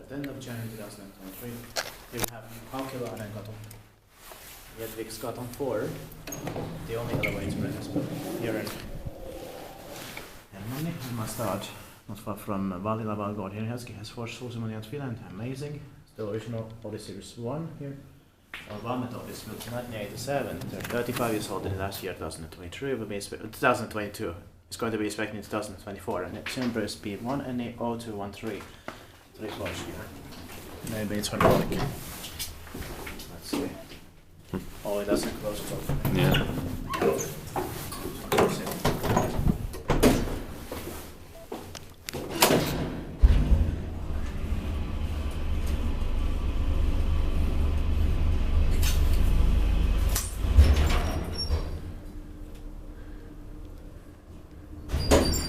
10th of January 2023. We have Haukilahdenkatu, Hedvigsgatan 4, the only elevator in this building. Here in Hermanni, in my stad, not far from Valmet here in Helsinki, has four Suusimonian Finland. Amazing. It's the original Otis Series 1 here. Valmet Otis built in 1987. They're 35 years old in last year, 2023. Will be 2022. It's going to be expected in 2024. And its number is B1 and 0213. 3 floors here. Maybe it's hydraulic. Let's see. Oh, it doesn't close properly. Yeah.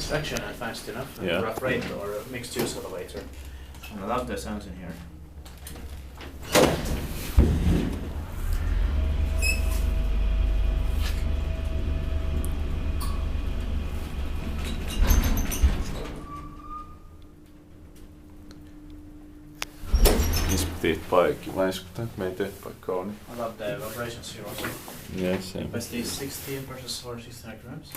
Traction and fast enough, Yeah. rough rate or a mixed use elevator. And I love the sounds in here. Iskuttiin paikki, vai iskuttiin, me ei tee paikkaa on. I love the vibrations here also. Yeah, same. Capacity is 16 versus 469 grams.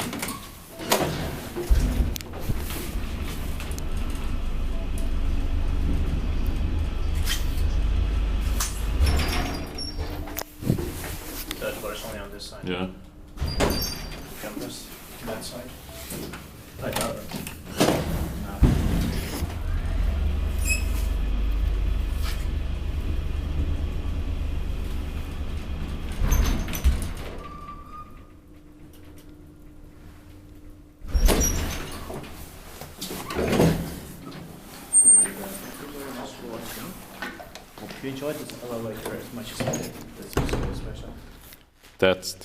Third floor is only on this side. Yeah. Campus, that side. Right out. Hope you enjoyed this elevator as much as I did. This is so special. That's